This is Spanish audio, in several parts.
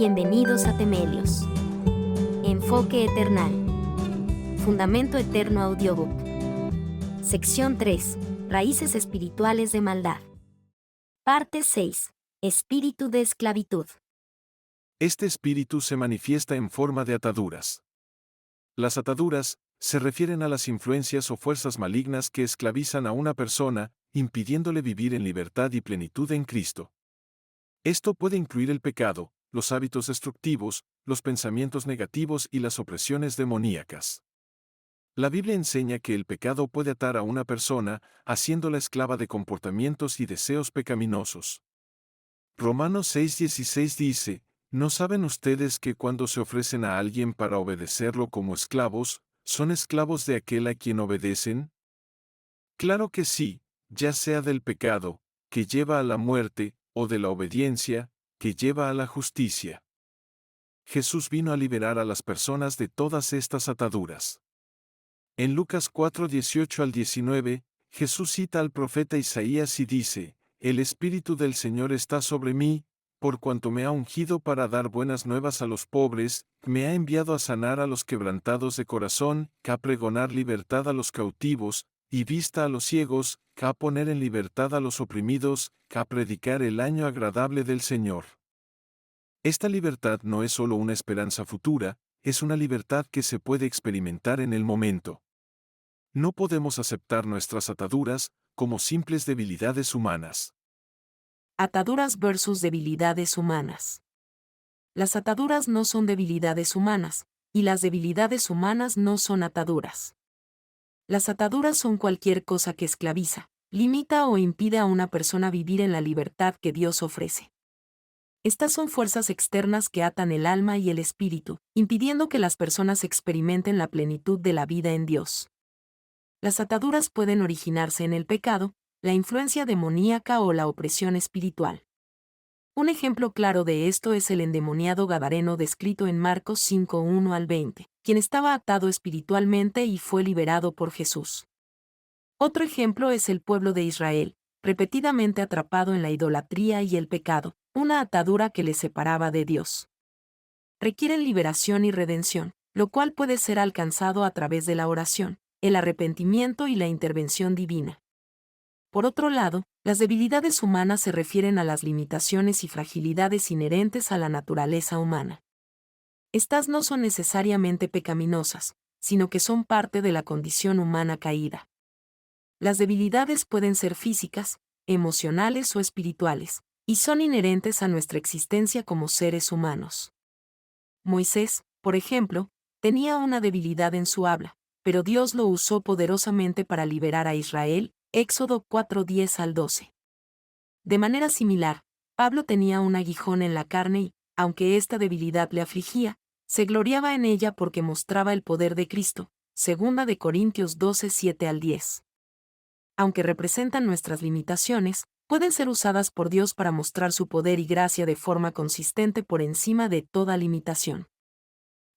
Bienvenidos a Temelios. Enfoque Eternal. Fundamento Eterno Audiobook. Sección 3. Raíces espirituales de maldad. Parte 6. Espíritu de esclavitud. Este espíritu se manifiesta en forma de ataduras. Las ataduras se refieren a las influencias o fuerzas malignas que esclavizan a una persona, impidiéndole vivir en libertad y plenitud en Cristo. Esto puede incluir el pecado, los hábitos destructivos, los pensamientos negativos y las opresiones demoníacas. La Biblia enseña que el pecado puede atar a una persona, haciéndola esclava de comportamientos y deseos pecaminosos. Romanos 6:16 dice: ¿No saben ustedes que cuando se ofrecen a alguien para obedecerlo como esclavos, son esclavos de aquel a quien obedecen? Claro que sí, ya sea del pecado, que lleva a la muerte, o de la obediencia, que lleva a la justicia. Jesús vino a liberar a las personas de todas estas ataduras. En Lucas 4:18 al 19, Jesús cita al profeta Isaías y dice: El Espíritu del Señor está sobre mí, por cuanto me ha ungido para dar buenas nuevas a los pobres, me ha enviado a sanar a los quebrantados de corazón, a pregonar libertad a los cautivos, y vista a los ciegos, a poner en libertad a los oprimidos, a predicar el año agradable del Señor. Esta libertad no es solo una esperanza futura, es una libertad que se puede experimentar en el momento. No podemos aceptar nuestras ataduras como simples debilidades humanas. Ataduras versus debilidades humanas. Las ataduras no son debilidades humanas, y las debilidades humanas no son ataduras. Las ataduras son cualquier cosa que esclaviza, limita o impide a una persona vivir en la libertad que Dios ofrece. Estas son fuerzas externas que atan el alma y el espíritu, impidiendo que las personas experimenten la plenitud de la vida en Dios. Las ataduras pueden originarse en el pecado, la influencia demoníaca o la opresión espiritual. Un ejemplo claro de esto es el endemoniado gadareno descrito en Marcos 5:1 al 20, quien estaba atado espiritualmente y fue liberado por Jesús. Otro ejemplo es el pueblo de Israel, repetidamente atrapado en la idolatría y el pecado, una atadura que les separaba de Dios. Requieren liberación y redención, lo cual puede ser alcanzado a través de la oración, el arrepentimiento y la intervención divina. Por otro lado, las debilidades humanas se refieren a las limitaciones y fragilidades inherentes a la naturaleza humana. Estas no son necesariamente pecaminosas, sino que son parte de la condición humana caída. Las debilidades pueden ser físicas, emocionales o espirituales, y son inherentes a nuestra existencia como seres humanos. Moisés, por ejemplo, tenía una debilidad en su habla, pero Dios lo usó poderosamente para liberar a Israel, Éxodo 4:10 al 12. De manera similar, Pablo tenía un aguijón en la carne y, aunque esta debilidad le afligía, se gloriaba en ella porque mostraba el poder de Cristo, 2 de Corintios 12:7 al 10. Aunque representan nuestras limitaciones, pueden ser usadas por Dios para mostrar su poder y gracia de forma consistente por encima de toda limitación.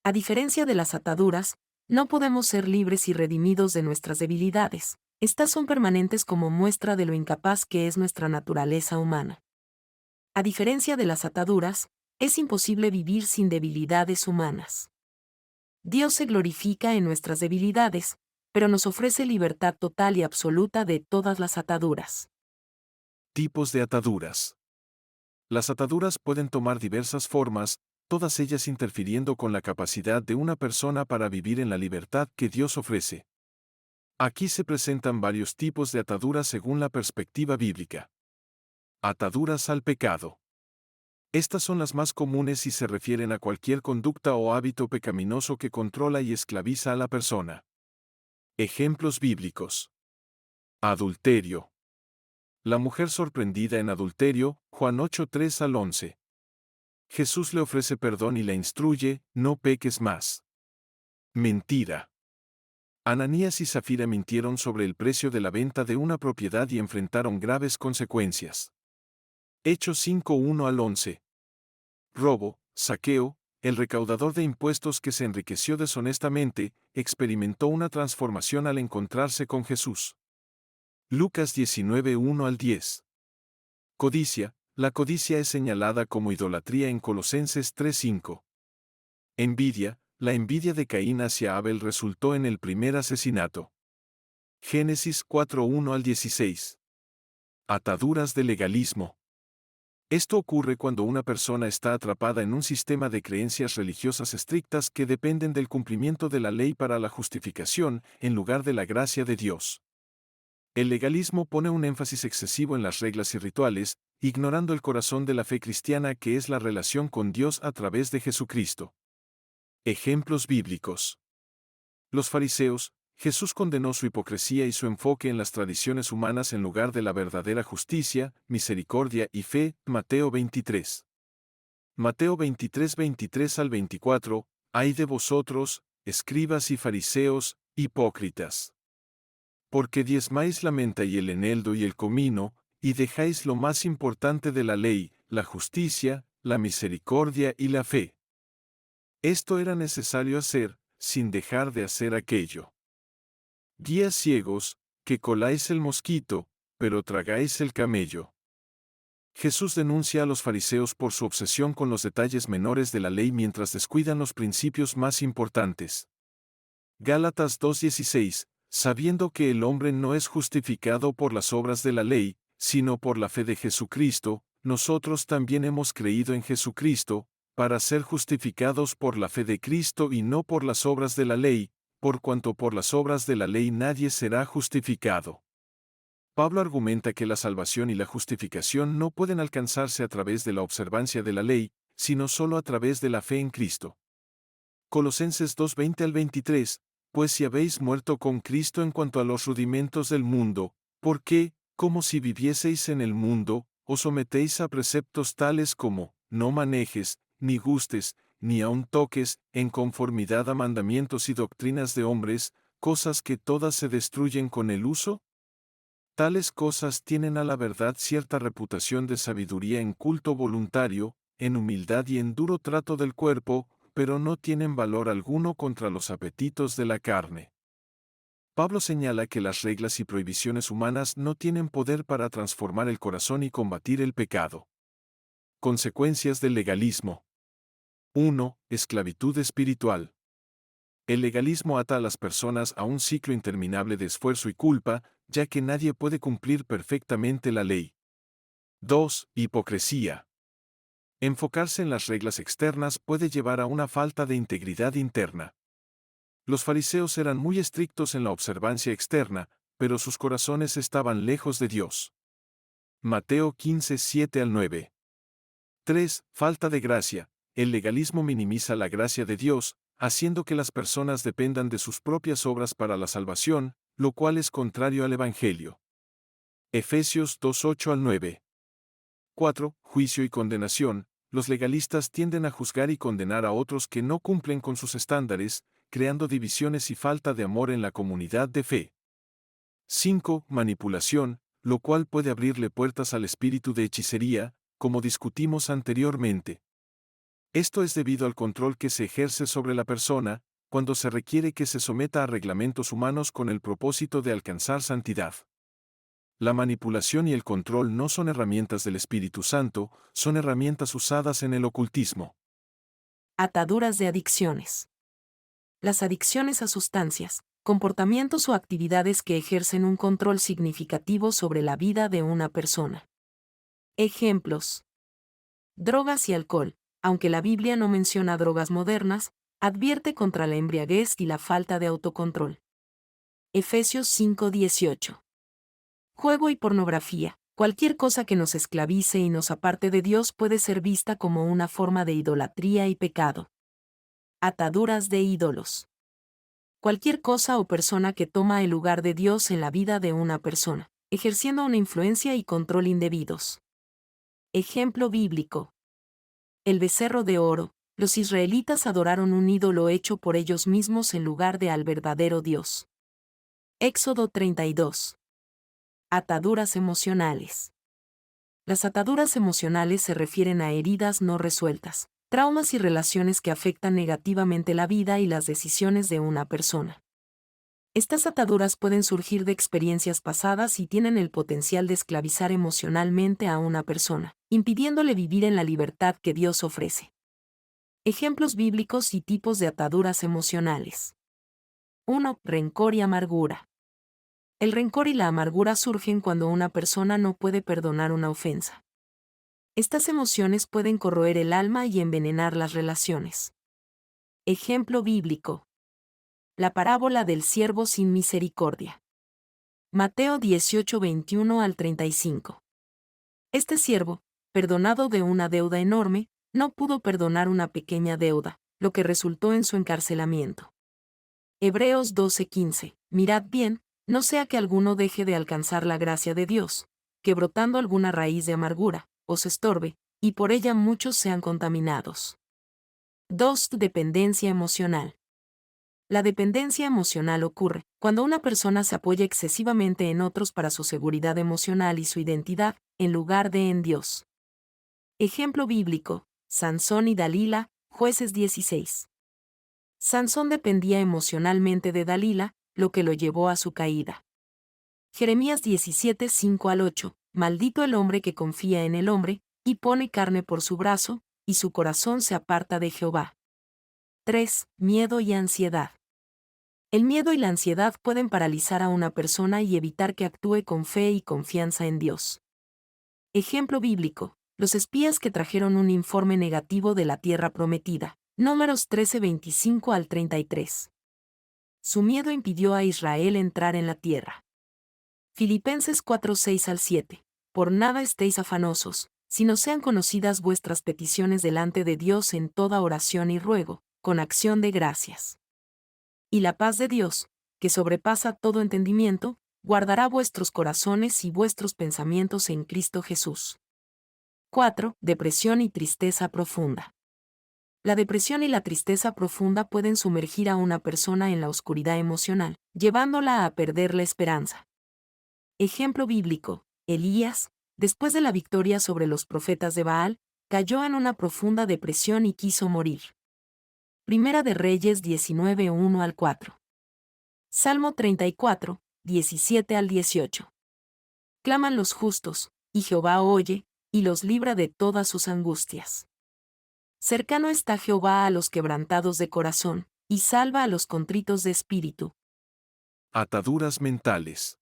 A diferencia de las ataduras, no podemos ser libres y redimidos de nuestras debilidades. Estas son permanentes como muestra de lo incapaz que es nuestra naturaleza humana. A diferencia de las ataduras, es imposible vivir sin debilidades humanas. Dios se glorifica en nuestras debilidades, pero nos ofrece libertad total y absoluta de todas las ataduras. Tipos de ataduras. Las ataduras pueden tomar diversas formas, todas ellas interfiriendo con la capacidad de una persona para vivir en la libertad que Dios ofrece. Aquí se presentan varios tipos de ataduras según la perspectiva bíblica. Ataduras al pecado. Estas son las más comunes y se refieren a cualquier conducta o hábito pecaminoso que controla y esclaviza a la persona. Ejemplos bíblicos. Adulterio. La mujer sorprendida en adulterio, Juan 8:3 al 11. Jesús le ofrece perdón y la instruye: no peques más. Mentira. Ananías y Zafira mintieron sobre el precio de la venta de una propiedad y enfrentaron graves consecuencias. Hechos 5:1 al 11. Robo. Saqueo, el recaudador de impuestos que se enriqueció deshonestamente, experimentó una transformación al encontrarse con Jesús. Lucas 19:1 al 10. Codicia. La codicia es señalada como idolatría en Colosenses 3:5. Envidia, la envidia de Caín hacia Abel resultó en el primer asesinato. Génesis 4:1 al 16. Ataduras de legalismo. Esto ocurre cuando una persona está atrapada en un sistema de creencias religiosas estrictas que dependen del cumplimiento de la ley para la justificación, en lugar de la gracia de Dios. El legalismo pone un énfasis excesivo en las reglas y rituales, ignorando el corazón de la fe cristiana que es la relación con Dios a través de Jesucristo. Ejemplos bíblicos. Los fariseos, Jesús condenó su hipocresía y su enfoque en las tradiciones humanas en lugar de la verdadera justicia, misericordia y fe, Mateo 23. Mateo 23, 23 al 24, «Ay de vosotros, escribas y fariseos, hipócritas. Porque diezmáis la menta y el eneldo y el comino, y dejáis lo más importante de la ley, la justicia, la misericordia y la fe. Esto era necesario hacer, sin dejar de hacer aquello. Guías ciegos, que coláis el mosquito, pero tragáis el camello». Jesús denuncia a los fariseos por su obsesión con los detalles menores de la ley mientras descuidan los principios más importantes. Gálatas 2:16, sabiendo que el hombre no es justificado por las obras de la ley, sino por la fe de Jesucristo, nosotros también hemos creído en Jesucristo, para ser justificados por la fe de Cristo y no por las obras de la ley, por cuanto por las obras de la ley nadie será justificado. Pablo argumenta que la salvación y la justificación no pueden alcanzarse a través de la observancia de la ley, sino solo a través de la fe en Cristo. Colosenses 2:20 al 23, pues si habéis muerto con Cristo en cuanto a los rudimentos del mundo, ¿por qué, como si vivieseis en el mundo, os sometéis a preceptos tales como, no manejes, ni gustes, ni aun toques, en conformidad a mandamientos y doctrinas de hombres, cosas que todas se destruyen con el uso? Tales cosas tienen a la verdad cierta reputación de sabiduría en culto voluntario, en humildad y en duro trato del cuerpo, pero no tienen valor alguno contra los apetitos de la carne. Pablo señala que las reglas y prohibiciones humanas no tienen poder para transformar el corazón y combatir el pecado. Consecuencias del legalismo. 1. Esclavitud espiritual. El legalismo ata a las personas a un ciclo interminable de esfuerzo y culpa, ya que nadie puede cumplir perfectamente la ley. 2. Hipocresía. Enfocarse en las reglas externas puede llevar a una falta de integridad interna. Los fariseos eran muy estrictos en la observancia externa, pero sus corazones estaban lejos de Dios. Mateo 15, 7 al 9. 3. Falta de gracia. El legalismo minimiza la gracia de Dios, haciendo que las personas dependan de sus propias obras para la salvación, lo cual es contrario al Evangelio. Efesios 2:8 al 9. 4. Juicio y condenación. Los legalistas tienden a juzgar y condenar a otros que no cumplen con sus estándares, creando divisiones y falta de amor en la comunidad de fe. 5. Manipulación, lo cual puede abrirle puertas al espíritu de hechicería, como discutimos anteriormente. Esto es debido al control que se ejerce sobre la persona, cuando se requiere que se someta a reglamentos humanos con el propósito de alcanzar santidad. La manipulación y el control no son herramientas del Espíritu Santo, son herramientas usadas en el ocultismo. Ataduras de adicciones. Las adicciones a sustancias, comportamientos o actividades que ejercen un control significativo sobre la vida de una persona. Ejemplos. Drogas y alcohol. Aunque la Biblia no menciona drogas modernas, advierte contra la embriaguez y la falta de autocontrol. Efesios 5:18. Juego y pornografía. Cualquier cosa que nos esclavice y nos aparte de Dios puede ser vista como una forma de idolatría y pecado. Ataduras de ídolos. Cualquier cosa o persona que toma el lugar de Dios en la vida de una persona, ejerciendo una influencia y control indebidos. Ejemplo bíblico. El becerro de oro. Los israelitas adoraron un ídolo hecho por ellos mismos en lugar de al verdadero Dios. Éxodo 32. Ataduras emocionales. Las ataduras emocionales se refieren a heridas no resueltas, traumas y relaciones que afectan negativamente la vida y las decisiones de una persona. Estas ataduras pueden surgir de experiencias pasadas y tienen el potencial de esclavizar emocionalmente a una persona, impidiéndole vivir en la libertad que Dios ofrece. Ejemplos bíblicos y tipos de ataduras emocionales. 1. Rencor y amargura. El rencor y la amargura surgen cuando una persona no puede perdonar una ofensa. Estas emociones pueden corroer el alma y envenenar las relaciones. Ejemplo bíblico. La parábola del siervo sin misericordia. Mateo 18, 21 al 35. Este siervo, perdonado de una deuda enorme, no pudo perdonar una pequeña deuda, lo que resultó en su encarcelamiento. Hebreos 12:15. Mirad bien, no sea que alguno deje de alcanzar la gracia de Dios, que brotando alguna raíz de amargura, os estorbe, y por ella muchos sean contaminados. 2. Dependencia emocional. La dependencia emocional ocurre cuando una persona se apoya excesivamente en otros para su seguridad emocional y su identidad, en lugar de en Dios. Ejemplo bíblico: Sansón y Dalila, Jueces 16. Sansón dependía emocionalmente de Dalila, lo que lo llevó a su caída. Jeremías 17, 5 al 8. Maldito el hombre que confía en el hombre, y pone carne por su brazo, y su corazón se aparta de Jehová. 3. Miedo y ansiedad. El miedo y la ansiedad pueden paralizar a una persona y evitar que actúe con fe y confianza en Dios. Ejemplo bíblico: los espías que trajeron un informe negativo de la tierra prometida. Números 13, 25 al 33. Su miedo impidió a Israel entrar en la tierra. Filipenses 4, 6 al 7. Por nada estéis afanosos, sino sean conocidas vuestras peticiones delante de Dios en toda oración y ruego, con acción de gracias. Y la paz de Dios, que sobrepasa todo entendimiento, guardará vuestros corazones y vuestros pensamientos en Cristo Jesús. 4. Depresión y tristeza profunda. La depresión y la tristeza profunda pueden sumergir a una persona en la oscuridad emocional, llevándola a perder la esperanza. Ejemplo bíblico: Elías, después de la victoria sobre los profetas de Baal, cayó en una profunda depresión y quiso morir. Primera de Reyes 19, 1 al 4. Salmo 34, 17 al 18. Claman los justos, y Jehová oye, y los libra de todas sus angustias. Cercano está Jehová a los quebrantados de corazón, y salva a los contritos de espíritu. Ataduras mentales.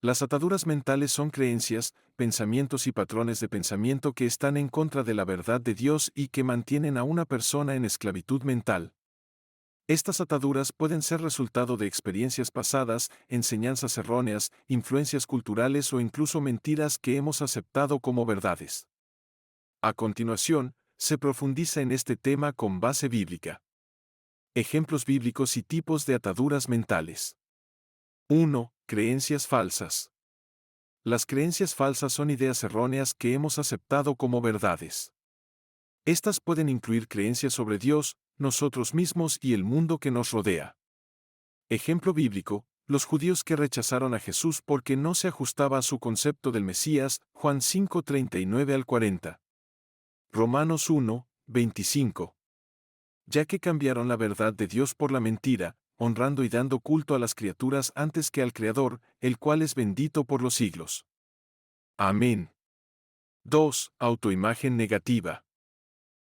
Las ataduras mentales son creencias, pensamientos y patrones de pensamiento que están en contra de la verdad de Dios y que mantienen a una persona en esclavitud mental. Estas ataduras pueden ser resultado de experiencias pasadas, enseñanzas erróneas, influencias culturales o incluso mentiras que hemos aceptado como verdades. A continuación, se profundiza en este tema con base bíblica. Ejemplos bíblicos y tipos de ataduras mentales. 1. Creencias falsas. Las creencias falsas son ideas erróneas que hemos aceptado como verdades. Estas pueden incluir creencias sobre Dios, nosotros mismos y el mundo que nos rodea. Ejemplo bíblico: los judíos que rechazaron a Jesús porque no se ajustaba a su concepto del Mesías, Juan 5, 39 al 40. Romanos 1, 25. Ya que cambiaron la verdad de Dios por la mentira, honrando y dando culto a las criaturas antes que al Creador, el cual es bendito por los siglos. Amén. 2. Autoimagen negativa.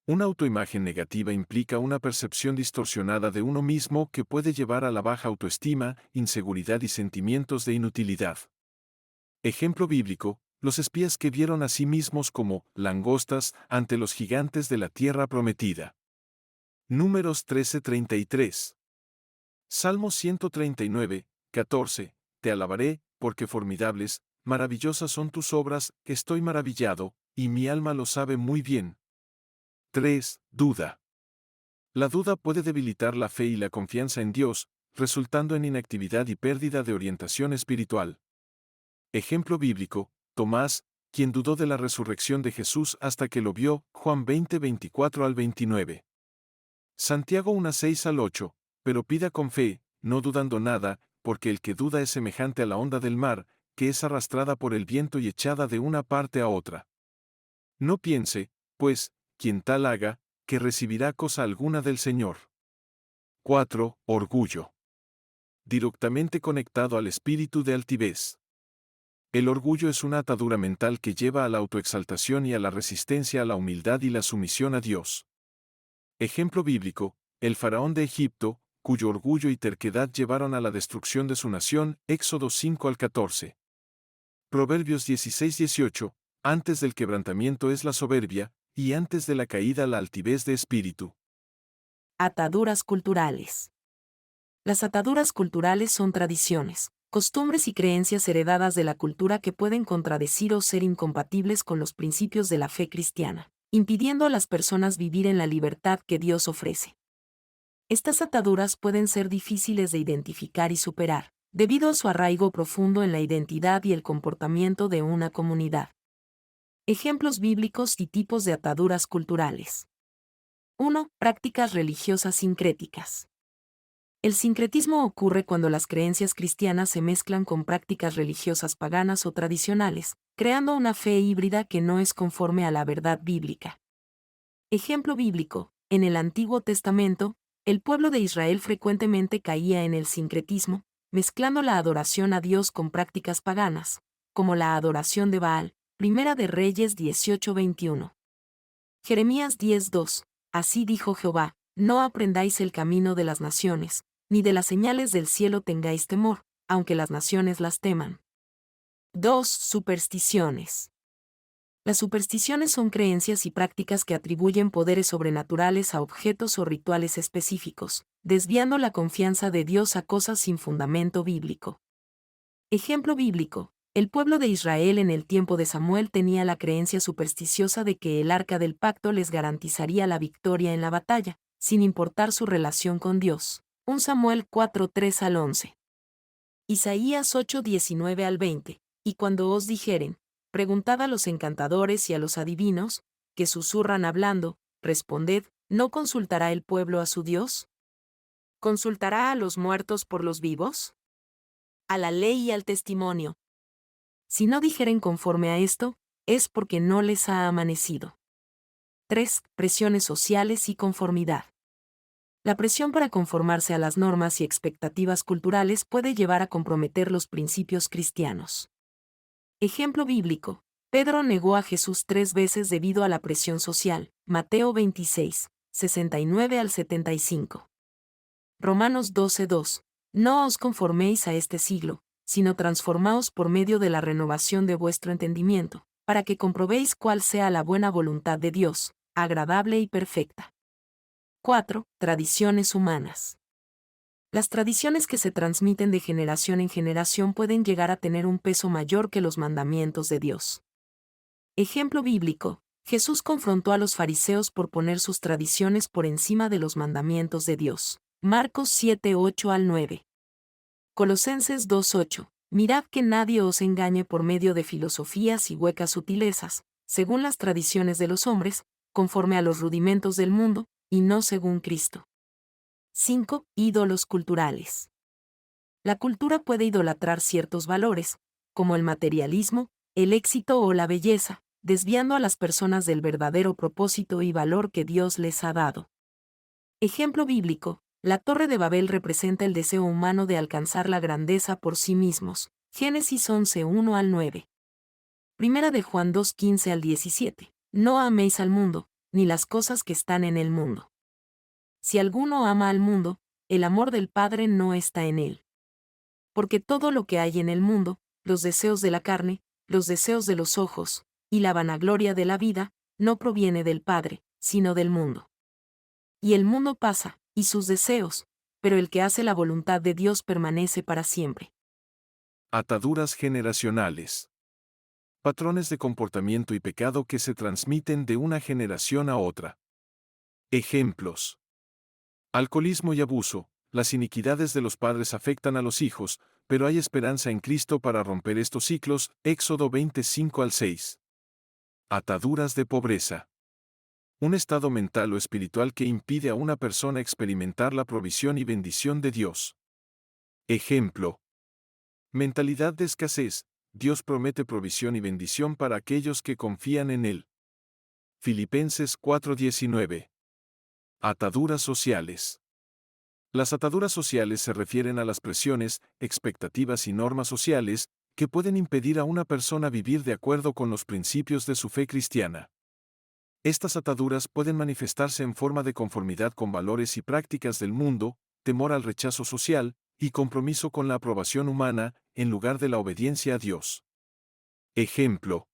Una autoimagen negativa implica una percepción distorsionada de uno mismo que puede llevar a la baja autoestima, inseguridad y sentimientos de inutilidad. Ejemplo bíblico: los espías que vieron a sí mismos como langostas ante los gigantes de la tierra prometida. Números 13:33. Salmo 139, 14. Te alabaré, porque formidables, maravillosas son tus obras, estoy maravillado, y mi alma lo sabe muy bien. 3. Duda. La duda puede debilitar la fe y la confianza en Dios, resultando en inactividad y pérdida de orientación espiritual. Ejemplo bíblico: Tomás, quien dudó de la resurrección de Jesús hasta que lo vio, Juan 20, 24 al 29. Santiago 1, 6 al 8. Pero pida con fe, no dudando nada, porque el que duda es semejante a la onda del mar, que es arrastrada por el viento y echada de una parte a otra. No piense, pues, quien tal haga, que recibirá cosa alguna del Señor. 4. Orgullo. Directamente conectado al espíritu de altivez. El orgullo es una atadura mental que lleva a la autoexaltación y a la resistencia a la humildad y la sumisión a Dios. Ejemplo bíblico, el faraón de Egipto, cuyo orgullo y terquedad llevaron a la destrucción de su nación, Éxodo 5 al 14. Proverbios 16-18, antes del quebrantamiento es la soberbia, y antes de la caída la altivez de espíritu. Ataduras culturales. Las ataduras culturales son tradiciones, costumbres y creencias heredadas de la cultura que pueden contradecir o ser incompatibles con los principios de la fe cristiana, impidiendo a las personas vivir en la libertad que Dios ofrece. Estas ataduras pueden ser difíciles de identificar y superar, debido a su arraigo profundo en la identidad y el comportamiento de una comunidad. Ejemplos bíblicos y tipos de ataduras culturales. 1. Prácticas religiosas sincréticas. El sincretismo ocurre cuando las creencias cristianas se mezclan con prácticas religiosas paganas o tradicionales, creando una fe híbrida que no es conforme a la verdad bíblica. Ejemplo bíblico: en el Antiguo Testamento, el pueblo de Israel frecuentemente caía en el sincretismo, mezclando la adoración a Dios con prácticas paganas, como la adoración de Baal. Primera de Reyes 18:21. Jeremías 10:2. Así dijo Jehová: no aprendáis el camino de las naciones, ni de las señales del cielo tengáis temor, aunque las naciones las teman. 2. Supersticiones. Las supersticiones son creencias y prácticas que atribuyen poderes sobrenaturales a objetos o rituales específicos, desviando la confianza de Dios a cosas sin fundamento bíblico. Ejemplo bíblico: el pueblo de Israel en el tiempo de Samuel tenía la creencia supersticiosa de que el arca del pacto les garantizaría la victoria en la batalla, sin importar su relación con Dios. 1 Samuel 4:3 al 11. Isaías 8:19 al 20. Y cuando os dijeren, preguntad a los encantadores y a los adivinos, que susurran hablando, responded: ¿no consultará el pueblo a su Dios? ¿Consultará a los muertos por los vivos? A la ley y al testimonio. Si no dijeren conforme a esto, es porque no les ha amanecido. 3. Presiones sociales y conformidad. La presión para conformarse a las normas y expectativas culturales puede llevar a comprometer los principios cristianos. Ejemplo bíblico: Pedro negó a Jesús 3 veces debido a la presión social. Mateo 26, 69 al 75. Romanos 12:2. No os conforméis a este siglo, sino transformaos por medio de la renovación de vuestro entendimiento, para que comprobéis cuál sea la buena voluntad de Dios, agradable y perfecta. 4. Tradiciones humanas. Las tradiciones que se transmiten de generación en generación pueden llegar a tener un peso mayor que los mandamientos de Dios. Ejemplo bíblico: Jesús confrontó a los fariseos por poner sus tradiciones por encima de los mandamientos de Dios. Marcos 7:8 al 9. Colosenses 2:8. Mirad que nadie os engañe por medio de filosofías y huecas sutilezas, según las tradiciones de los hombres, conforme a los rudimentos del mundo, y no según Cristo. 5. Ídolos culturales. La cultura puede idolatrar ciertos valores, como el materialismo, el éxito o la belleza, desviando a las personas del verdadero propósito y valor que Dios les ha dado. Ejemplo bíblico: la Torre de Babel representa el deseo humano de alcanzar la grandeza por sí mismos. Génesis 11:1 al 9. Primera de Juan 2:15 al 17. No améis al mundo, ni las cosas que están en el mundo. Si alguno ama al mundo, el amor del Padre no está en él. Porque todo lo que hay en el mundo, los deseos de la carne, los deseos de los ojos, y la vanagloria de la vida, no proviene del Padre, sino del mundo. Y el mundo pasa, y sus deseos, pero el que hace la voluntad de Dios permanece para siempre. Ataduras generacionales. Patrones de comportamiento y pecado que se transmiten de una generación a otra. Ejemplos: alcoholismo y abuso. Las iniquidades de los padres afectan a los hijos, pero hay esperanza en Cristo para romper estos ciclos. Éxodo 25 al 6. Ataduras de pobreza. Un estado mental o espiritual que impide a una persona experimentar la provisión y bendición de Dios. Ejemplo: mentalidad de escasez. Dios promete provisión y bendición para aquellos que confían en Él. Filipenses 4:19. Ataduras sociales. Las ataduras sociales se refieren a las presiones, expectativas y normas sociales, que pueden impedir a una persona vivir de acuerdo con los principios de su fe cristiana. Estas ataduras pueden manifestarse en forma de conformidad con valores y prácticas del mundo, temor al rechazo social, y compromiso con la aprobación humana, en lugar de la obediencia a Dios. Ejemplo.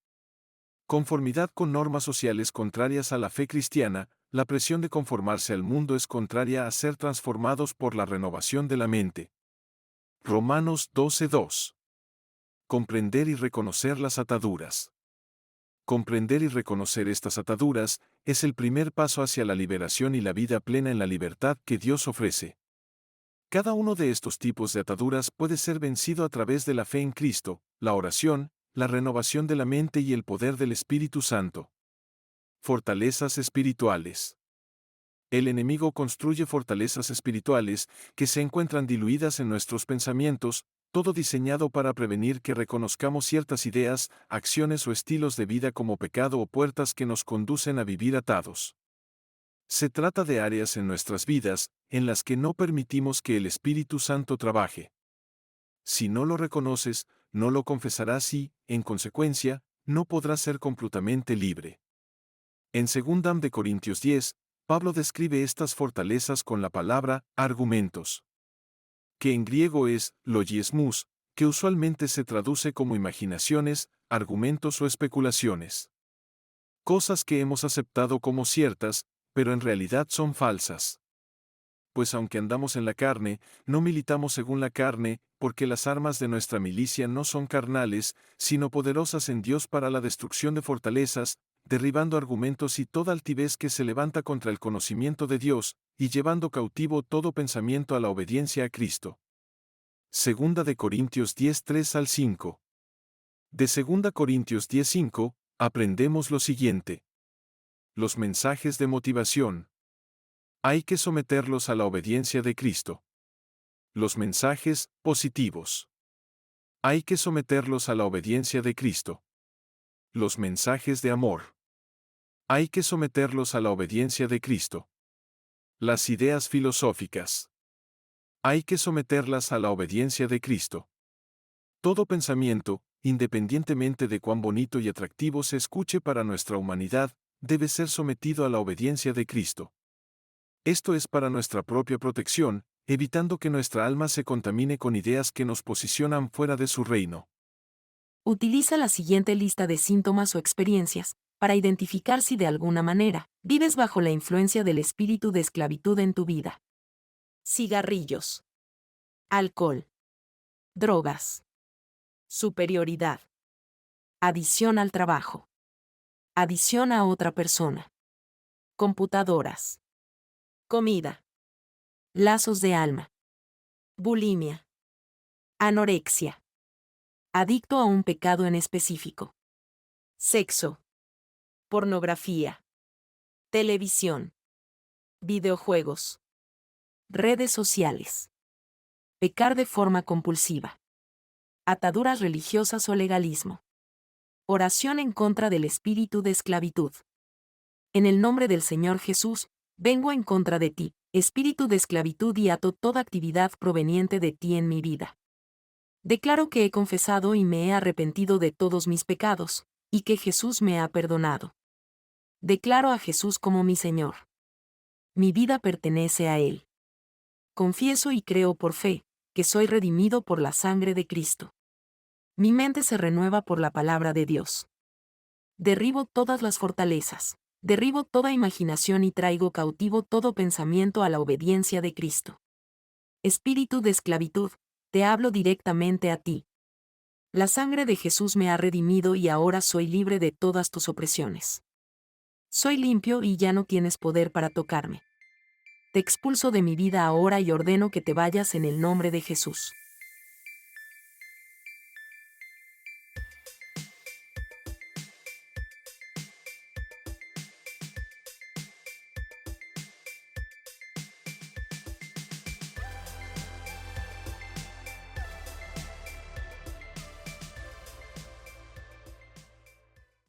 Conformidad con normas sociales contrarias a la fe cristiana. La presión de conformarse al mundo es contraria a ser transformados por la renovación de la mente. Romanos 12:2. Comprender y reconocer las ataduras. Comprender y reconocer estas ataduras es el primer paso hacia la liberación y la vida plena en la libertad que Dios ofrece. Cada uno de estos tipos de ataduras puede ser vencido a través de la fe en Cristo, la oración, la renovación de la mente y el poder del Espíritu Santo. Fortalezas espirituales. El enemigo construye fortalezas espirituales que se encuentran diluidas en nuestros pensamientos, todo diseñado para prevenir que reconozcamos ciertas ideas, acciones o estilos de vida como pecado o puertas que nos conducen a vivir atados. Se trata de áreas en nuestras vidas en las que no permitimos que el Espíritu Santo trabaje. Si no lo reconoces, no lo confesarás y, en consecuencia, no podrás ser completamente libre. En 2 de Corintios 10, Pablo describe estas fortalezas con la palabra argumentos, que en griego es logismos, que usualmente se traduce como imaginaciones, argumentos o especulaciones. Cosas que hemos aceptado como ciertas, pero en realidad son falsas. Pues aunque andamos en la carne, no militamos según la carne, porque las armas de nuestra milicia no son carnales, sino poderosas en Dios para la destrucción de fortalezas, derribando argumentos y toda altivez que se levanta contra el conocimiento de Dios, y llevando cautivo todo pensamiento a la obediencia a Cristo. 2 de Corintios 10:3-5. De 2 Corintios 10:5, aprendemos lo siguiente. Los mensajes de motivación. Hay que someterlos a la obediencia de Cristo. Los mensajes positivos. Hay que someterlos a la obediencia de Cristo. Los mensajes de amor. Hay que someterlos a la obediencia de Cristo. Las ideas filosóficas. Hay que someterlas a la obediencia de Cristo. Todo pensamiento, independientemente de cuán bonito y atractivo se escuche para nuestra humanidad, debe ser sometido a la obediencia de Cristo. Esto es para nuestra propia protección, evitando que nuestra alma se contamine con ideas que nos posicionan fuera de su reino. Utiliza la siguiente lista de síntomas o experiencias para identificar si de alguna manera vives bajo la influencia del espíritu de esclavitud en tu vida. Cigarrillos. Alcohol. Drogas. Superioridad. Adición al trabajo. Adición a otra persona. Computadoras. Comida. Lazos de alma. Bulimia. Anorexia. Adicto a un pecado en específico. Sexo. Pornografía. Televisión. Videojuegos. Redes sociales. Pecar de forma compulsiva. Ataduras religiosas o legalismo. Oración en contra del espíritu de esclavitud. En el nombre del Señor Jesús, vengo en contra de ti, espíritu de esclavitud, y ato toda actividad proveniente de ti en mi vida. Declaro que he confesado y me he arrepentido de todos mis pecados, y que Jesús me ha perdonado. Declaro a Jesús como mi Señor. Mi vida pertenece a Él. Confieso y creo por fe, que soy redimido por la sangre de Cristo. Mi mente se renueva por la palabra de Dios. Derribo todas las fortalezas, derribo toda imaginación y traigo cautivo todo pensamiento a la obediencia de Cristo. Espíritu de esclavitud, te hablo directamente a ti. La sangre de Jesús me ha redimido y ahora soy libre de todas tus opresiones. Soy limpio y ya no tienes poder para tocarme. Te expulso de mi vida ahora y ordeno que te vayas en el nombre de Jesús.